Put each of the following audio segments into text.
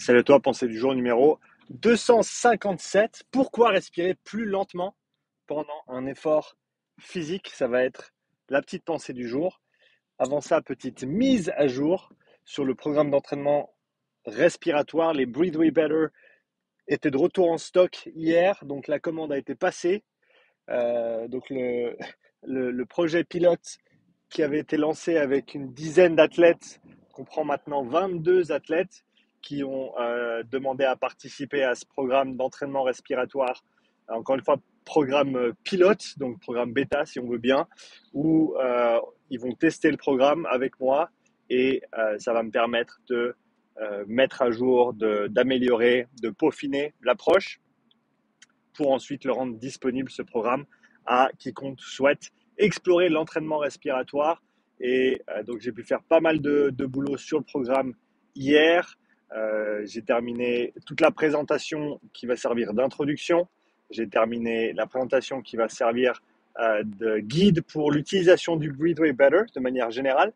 Salut à toi, pensée du jour numéro 257. Pourquoi respirer plus lentement pendant un effort physique? Ça va être la petite pensée du jour. Avant ça, petite mise à jour sur le programme d'entraînement respiratoire. Les Breathe Way Better étaient de retour en stock hier, donc la commande a été passée. Donc le projet pilote qui avait été lancé avec une dizaine d'athlètes comprend maintenant 22 athlètes qui ont demandé à participer à ce programme d'entraînement respiratoire. Encore une fois, programme pilote, donc programme bêta si on veut bien, où ils vont tester le programme avec moi et ça va me permettre de mettre à jour, d'améliorer, de peaufiner l'approche pour ensuite le rendre disponible, ce programme, à quiconque souhaite explorer l'entraînement respiratoire. Et donc, j'ai pu faire pas mal de boulot sur le programme hier. J'ai terminé toute la présentation qui va servir d'introduction. J'ai terminé la présentation qui va servir de guide pour l'utilisation du Breathe Way Better de manière générale.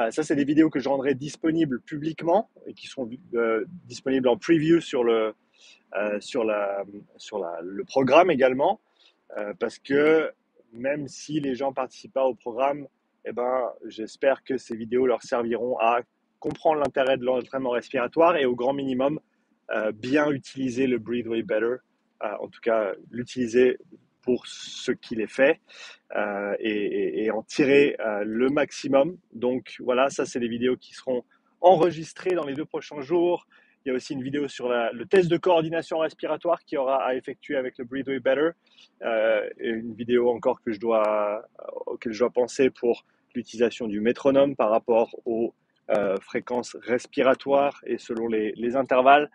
Ça, c'est des vidéos que je rendrai disponibles publiquement et qui seront disponibles en preview sur le programme également, parce que même si les gens ne participent pas au programme, eh ben, j'espère que ces vidéos leur serviront à comprendre l'intérêt de l'entraînement respiratoire et au grand minimum, bien utiliser le Breathe Way Better, en tout cas l'utiliser pour ce qu'il est fait, et en tirer le maximum. Donc voilà, ça c'est des vidéos qui seront enregistrées dans les 2 prochains jours. Il y a aussi une vidéo sur le test de coordination respiratoire qu'il y aura à effectuer avec le Breathe Way Better. Et une vidéo encore auquel je dois penser pour l'utilisation du métronome par rapport aux fréquences respiratoires et selon les intervalles,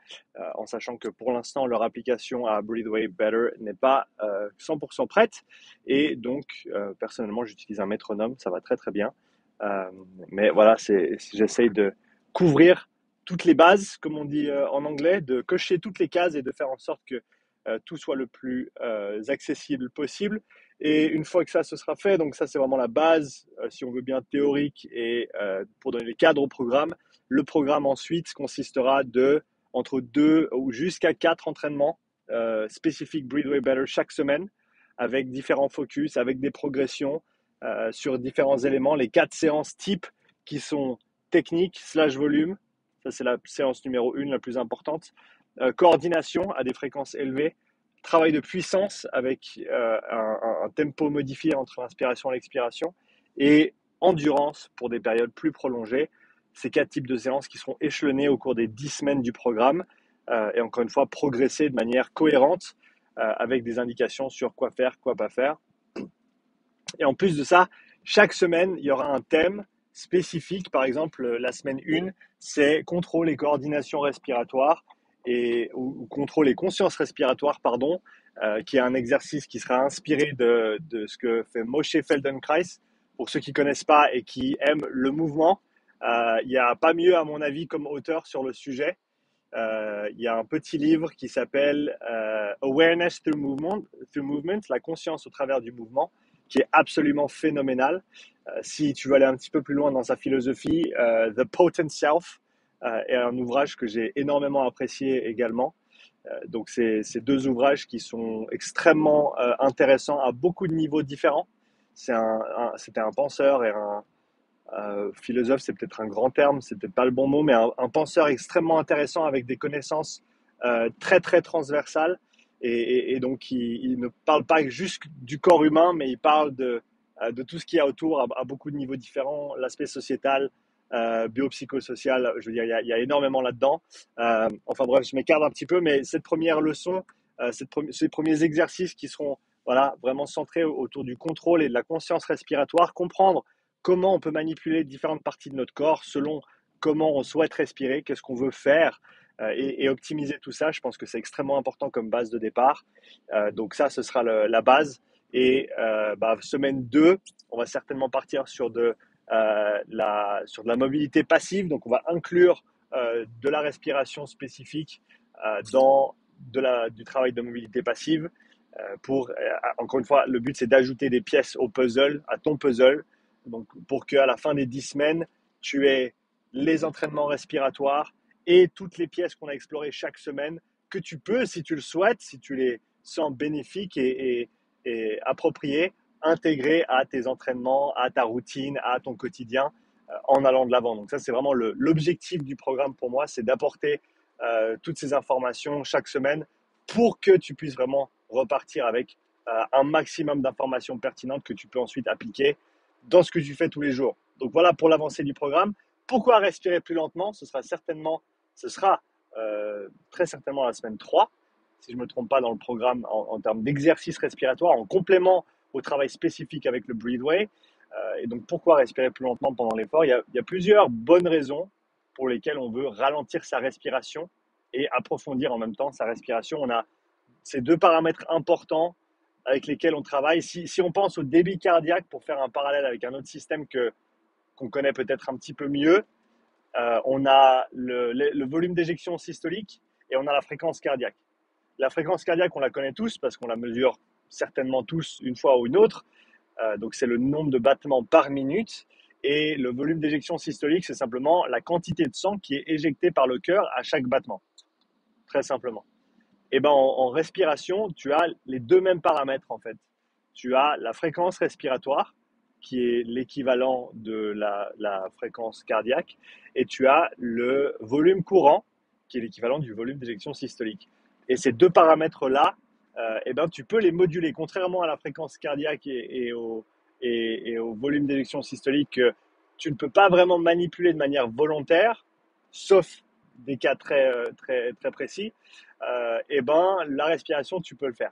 en sachant que pour l'instant, leur application à Breathe Way Better n'est pas 100% prête. Et donc, personnellement, j'utilise un métronome, ça va très très bien. Mais voilà, j'essaye de couvrir toutes les bases, comme on dit en anglais, de cocher toutes les cases et de faire en sorte que tout soit le plus accessible possible. Et une fois que ça se sera fait, donc ça c'est vraiment la base, si on veut bien théorique, et pour donner les cadres au programme, le programme ensuite consistera de entre 2 ou jusqu'à 4 entraînements spécifiques Breathe Way Better chaque semaine, avec différents focus, avec des progressions sur différents éléments, les 4 séances types qui sont technique / volume. Ça, c'est la séance numéro 1, la plus importante. Coordination à des fréquences élevées. Travail de puissance avec un tempo modifié entre l'inspiration et l'expiration. Et endurance pour des périodes plus prolongées. Ces 4 types de séances qui seront échelonnées au cours des 10 semaines du programme. Et encore une fois, progresser de manière cohérente avec des indications sur quoi faire, quoi pas faire. Et en plus de ça, chaque semaine, il y aura un thème spécifique. Par exemple, la semaine 1, c'est contrôle et coordination respiratoire, ou contrôle et conscience respiratoire, pardon, qui est un exercice qui sera inspiré de ce que fait Moshe Feldenkrais. Pour ceux qui ne connaissent pas et qui aiment le mouvement, il n'y a pas mieux, à mon avis, comme auteur sur le sujet. Il y a un petit livre qui s'appelle Awareness through Movement, la conscience au travers du mouvement, qui est absolument phénoménal. Si tu veux aller un petit peu plus loin dans sa philosophie, The Potent Self est un ouvrage que j'ai énormément apprécié également. Donc c'est 2 ouvrages qui sont extrêmement intéressants à beaucoup de niveaux différents. C'était un penseur et un philosophe, c'est peut-être un grand terme, c'est peut-être pas le bon mot, mais un penseur extrêmement intéressant avec des connaissances très très transversales. Et donc il ne parle pas juste du corps humain, mais il parle de tout ce qu'il y a autour à beaucoup de niveaux différents, l'aspect sociétal, biopsychosocial. Je veux dire, il y a énormément là-dedans. Enfin bref, je m'écarte un petit peu, mais cette première leçon, ces premiers exercices qui seront voilà, vraiment centrés autour du contrôle et de la conscience respiratoire, comprendre comment on peut manipuler différentes parties de notre corps selon comment on souhaite respirer, qu'est-ce qu'on veut faire, et optimiser tout ça. Je pense que c'est extrêmement important comme base de départ. Donc ça, ce sera la base. Et semaine 2, on va certainement partir sur de la mobilité passive. Donc on va inclure de la respiration spécifique dans du travail de mobilité passive. Encore une fois, le but c'est d'ajouter des pièces au puzzle, à ton puzzle, donc pour qu'à la fin des 10 semaines, tu aies les entraînements respiratoires et toutes les pièces qu'on a explorées chaque semaine que tu peux, si tu le souhaites, si tu les sens bénéfiques et appropriées, intégrer à tes entraînements, à ta routine, à ton quotidien en allant de l'avant. Donc ça, c'est vraiment l'objectif du programme pour moi, c'est d'apporter toutes ces informations chaque semaine pour que tu puisses vraiment repartir avec un maximum d'informations pertinentes que tu peux ensuite appliquer dans ce que tu fais tous les jours. Donc voilà pour l'avancée du programme. Pourquoi respirer plus lentement? Ce sera très certainement la semaine 3, si je ne me trompe pas dans le programme en termes d'exercice respiratoire, en complément au travail spécifique avec le Breathway. Et donc pourquoi respirer plus lentement pendant l'effort? Il y a plusieurs bonnes raisons pour lesquelles on veut ralentir sa respiration et approfondir en même temps sa respiration. On a ces deux paramètres importants avec lesquels on travaille. Si on pense au débit cardiaque, pour faire un parallèle avec un autre système qu'on connaît peut-être un petit peu mieux, on a le volume d'éjection systolique et on a la fréquence cardiaque. La fréquence cardiaque, on la connaît tous parce qu'on la mesure certainement tous une fois ou une autre. Donc c'est le nombre de battements par minute. Et le volume d'éjection systolique, c'est simplement la quantité de sang qui est éjectée par le cœur à chaque battement, très simplement. Et ben en respiration, tu as les deux mêmes paramètres en fait. Tu as la fréquence respiratoire, qui est l'équivalent de la fréquence cardiaque, et tu as le volume courant, qui est l'équivalent du volume d'éjection systolique. Et ces deux paramètres-là, eh ben, tu peux les moduler, contrairement à la fréquence cardiaque et au volume d'éjection systolique, que tu ne peux pas vraiment manipuler de manière volontaire, sauf des cas très précis. Eh ben, la respiration, tu peux le faire.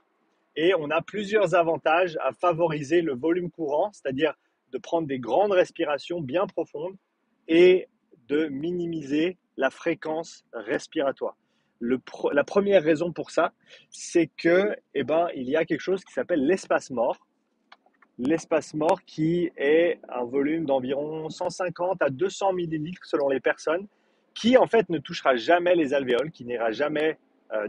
Et on a plusieurs avantages à favoriser le volume courant, c'est-à-dire de prendre des grandes respirations bien profondes et de minimiser la fréquence respiratoire. La première raison pour ça, c'est que, eh ben, il y a quelque chose qui s'appelle l'espace mort. L'espace mort qui est un volume d'environ 150 à 200 millilitres selon les personnes, qui en fait ne touchera jamais les alvéoles, qui n'ira jamais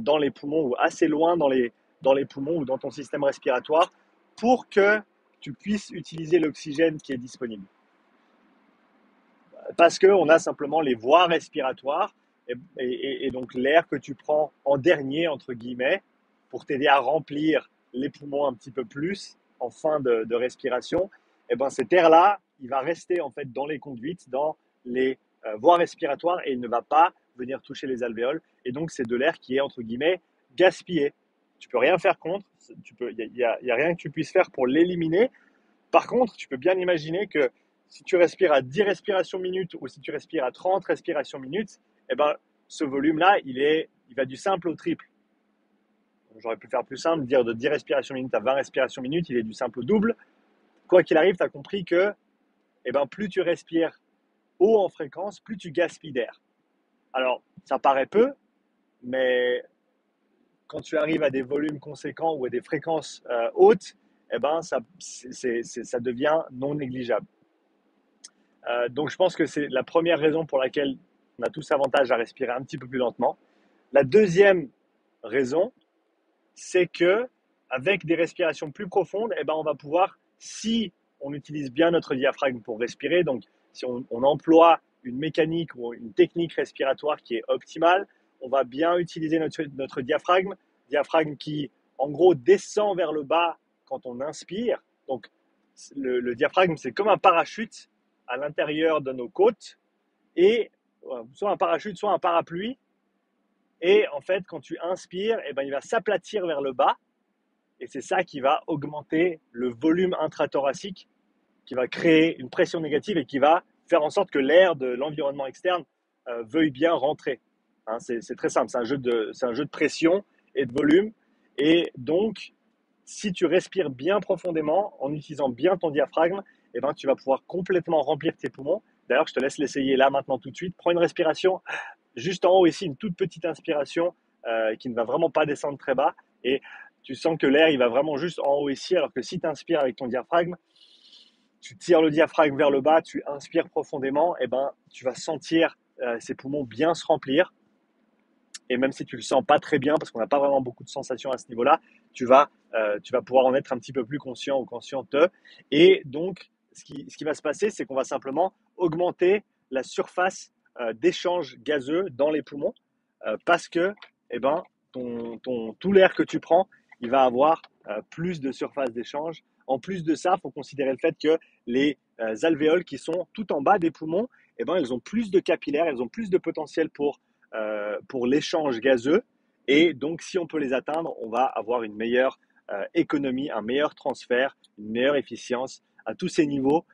dans les poumons ou assez loin dans les poumons ou dans ton système respiratoire pour que tu puisses utiliser l'oxygène qui est disponible. Parce qu'on a simplement les voies respiratoires et donc l'air que tu prends en dernier, entre guillemets, pour t'aider à remplir les poumons un petit peu plus en fin de respiration, et ben cet air-là, il va rester en fait dans les conduites, dans les voies respiratoires et il ne va pas venir toucher les alvéoles. Et donc c'est de l'air qui est entre guillemets gaspillé. Tu peux rien faire contre, il y a rien que tu puisses faire pour l'éliminer. Par contre, tu peux bien imaginer que si tu respires à 10 respirations minutes ou si tu respires à 30 respirations minutes, eh ben, ce volume-là, il va du simple au triple. J'aurais pu faire plus simple, dire de 10 respirations minutes à 20 respirations minutes, il est du simple au double. Quoi qu'il arrive, tu as compris que eh ben, plus tu respires haut en fréquence, plus tu gaspilles d'air. Alors, ça paraît peu, mais quand tu arrives à des volumes conséquents ou à des fréquences hautes, eh ben, ça devient non négligeable. Donc je pense que c'est la première raison pour laquelle on a tous avantage à respirer un petit peu plus lentement. La deuxième raison, c'est que avec des respirations plus profondes, eh ben on va pouvoir, si on utilise bien notre diaphragme pour respirer, donc si on emploie une mécanique ou une technique respiratoire qui est optimale, on va bien utiliser notre diaphragme qui en gros descend vers le bas quand on inspire. Donc le diaphragme, c'est comme un parachute à l'intérieur de nos côtes, et soit un parachute, soit un parapluie. Et en fait, quand tu inspires, eh ben, il va s'aplatir vers le bas, et c'est ça qui va augmenter le volume intrathoracique, qui va créer une pression négative et qui va faire en sorte que l'air de l'environnement externe veuille bien rentrer. Hein, c'est très simple, c'est un jeu de pression et de volume. Et donc, si tu respires bien profondément, en utilisant bien ton diaphragme, eh ben, tu vas pouvoir complètement remplir tes poumons. D'ailleurs, je te laisse l'essayer là, maintenant, tout de suite. Prends une respiration juste en haut ici, une toute petite inspiration qui ne va vraiment pas descendre très bas. Et tu sens que l'air, il va vraiment juste en haut ici, alors que si tu inspires avec ton diaphragme, tu tires le diaphragme vers le bas, tu inspires profondément, et ben, tu vas sentir ces poumons bien se remplir. Et même si tu le sens pas très bien, parce qu'on n'a pas vraiment beaucoup de sensations à ce niveau-là, tu vas pouvoir en être un petit peu plus conscient ou consciente. Et donc, ce qui va se passer, c'est qu'on va simplement augmenter la surface d'échanges gazeux dans les poumons parce que eh ben, tout l'air que tu prends, il va avoir plus de surface d'échange. En plus de ça, il faut considérer le fait que les alvéoles qui sont tout en bas des poumons, eh ben, elles ont plus de capillaires, elles ont plus de potentiel pour l'échange gazeux. Et donc, si on peut les atteindre, on va avoir une meilleure économie, un meilleur transfert, une meilleure efficience. À tous ces niveaux,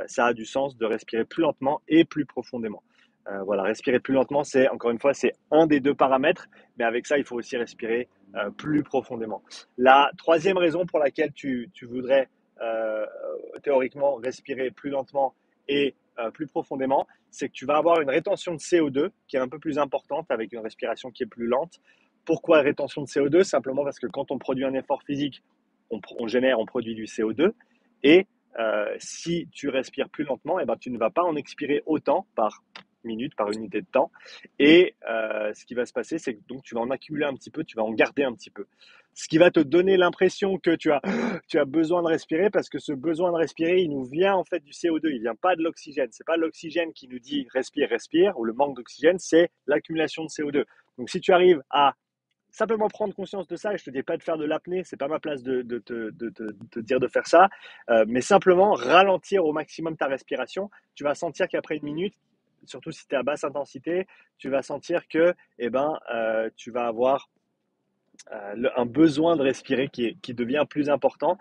ça a du sens de respirer plus lentement et plus profondément. Voilà, respirer plus lentement, c'est encore une fois, c'est un des deux paramètres, mais avec ça, il faut aussi respirer plus profondément. La troisième raison pour laquelle tu voudrais théoriquement respirer plus lentement et plus profondément, c'est que tu vas avoir une rétention de CO2 qui est un peu plus importante avec une respiration qui est plus lente. Pourquoi rétention de CO2? Simplement parce que quand on produit un effort physique, on produit du CO2 et si tu respires plus lentement, eh ben, tu ne vas pas en expirer autant par minute, par unité de temps. Et ce qui va se passer, c'est que donc, tu vas en accumuler un petit peu, tu vas en garder un petit peu. Ce qui va te donner l'impression que tu as besoin de respirer parce que ce besoin de respirer, il nous vient en fait du CO2, il vient pas de l'oxygène. C'est pas l'oxygène qui nous dit respire, respire, ou le manque d'oxygène, c'est l'accumulation de CO2. Donc si tu arrives à simplement prendre conscience de ça, et je te dis pas de faire de l'apnée, c'est pas ma place de te dire de faire ça, mais simplement ralentir au maximum ta respiration. Tu vas sentir qu'après une minute, surtout si tu es à basse intensité, tu vas sentir que tu vas avoir un besoin de respirer qui devient plus important,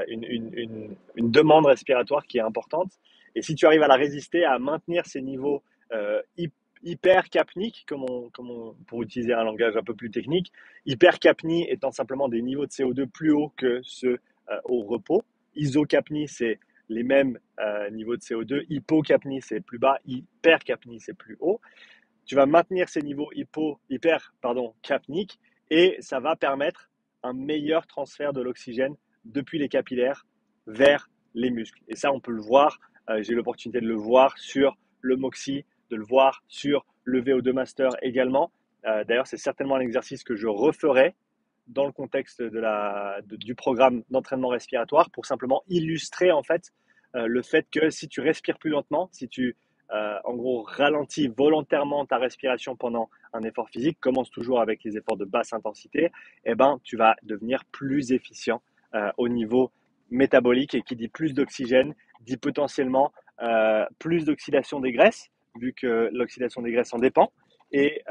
une demande respiratoire qui est importante. Et si tu arrives à la résister, à maintenir ces niveaux hypercapniques, pour utiliser un langage un peu plus technique, hypercapnie étant simplement des niveaux de CO2 plus hauts que ceux au repos. Isocapnie, c'est les mêmes niveaux de CO2. Hypocapnie, c'est plus bas. Hypercapnie, c'est plus haut. Tu vas maintenir ces niveaux capniques et ça va permettre un meilleur transfert de l'oxygène depuis les capillaires vers les muscles. Et ça, on peut le voir. J'ai eu l'opportunité de le voir sur le Moxy, de le voir sur le VO2 Master également. D'ailleurs, c'est certainement un exercice que je referai dans le contexte du programme d'entraînement respiratoire pour simplement illustrer en fait le fait que si tu respires plus lentement, si tu en gros ralentis volontairement ta respiration pendant un effort physique, commence toujours avec les efforts de basse intensité, eh ben, tu vas devenir plus efficient au niveau métabolique et qui dit plus d'oxygène, dit potentiellement plus d'oxydation des graisses, vu que l'oxydation des graisses en dépend, et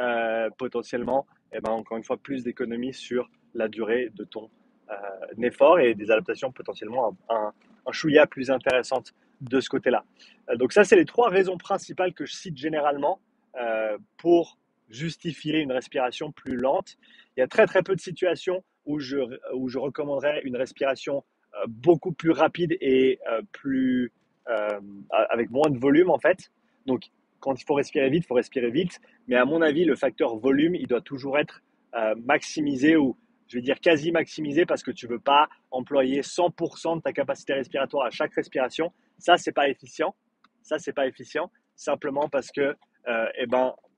potentiellement, eh ben, encore une fois, plus d'économies sur la durée de ton effort et des adaptations potentiellement un chouïa plus intéressantes de ce côté-là. Donc ça, c'est les trois raisons principales que je cite généralement pour justifier une respiration plus lente. Il y a très très peu de situations où je recommanderais une respiration beaucoup plus rapide et avec moins de volume en fait. Donc quand il faut respirer vite, il faut respirer vite. Mais à mon avis, le facteur volume, il doit toujours être maximisé ou je vais dire quasi maximisé parce que tu ne veux pas employer 100% de ta capacité respiratoire à chaque respiration. Ça, c'est pas efficient. Ça, c'est pas efficient. Simplement parce que,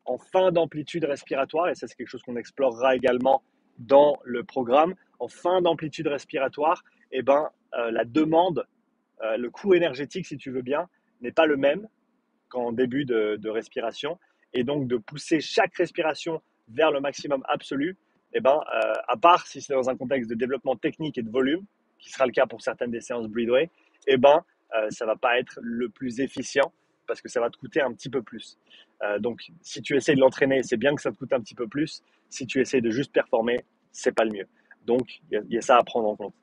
en fin d'amplitude respiratoire, et ça, c'est quelque chose qu'on explorera également dans le programme, en fin d'amplitude respiratoire, la demande, le coût énergétique, si tu veux bien, n'est pas le même qu'en début de respiration. Et donc, de pousser chaque respiration vers le maximum absolu, à part si c'est dans un contexte de développement technique et de volume, qui sera le cas pour certaines des séances Breathway, ça va pas être le plus efficient parce que ça va te coûter un petit peu plus. Donc, si tu essaies de l'entraîner, c'est bien que ça te coûte un petit peu plus. Si tu essaies de juste performer, c'est pas le mieux. Donc, il y a ça à prendre en compte.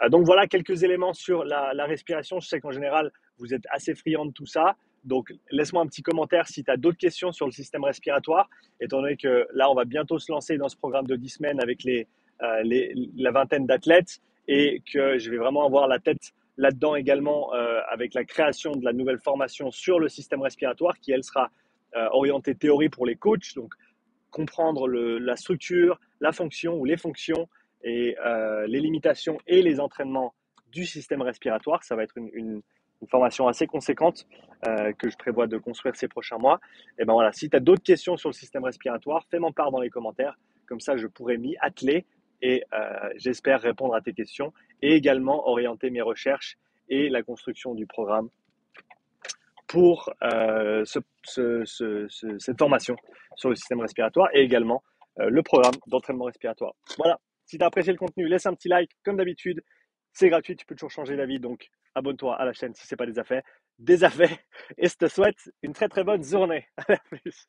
Donc, voilà quelques éléments sur la respiration. Je sais qu'en général, vous êtes assez friand de tout ça. Donc, laisse-moi un petit commentaire si tu as d'autres questions sur le système respiratoire, étant donné que là, on va bientôt se lancer dans ce programme de 10 semaines avec la vingtaine d'athlètes et que je vais vraiment avoir la tête là-dedans également avec la création de la nouvelle formation sur le système respiratoire qui, elle, sera orientée théorie pour les coachs. Donc, comprendre la structure, la fonction ou les fonctions et les limitations et les entraînements du système respiratoire. Ça va être une formation assez conséquente que je prévois de construire ces prochains mois. Et ben voilà, si tu as d'autres questions sur le système respiratoire, fais-m'en part dans les commentaires. Comme ça, je pourrais m'y atteler et j'espère répondre à tes questions et également orienter mes recherches et la construction du programme pour cette formation sur le système respiratoire et également le programme d'entraînement respiratoire. Voilà, si tu as apprécié le contenu, laisse un petit like, comme d'habitude, c'est gratuit, tu peux toujours changer d'avis, donc abonne-toi à la chaîne si ce n'est pas déjà fait, et je te souhaite une très très bonne journée. À la plus.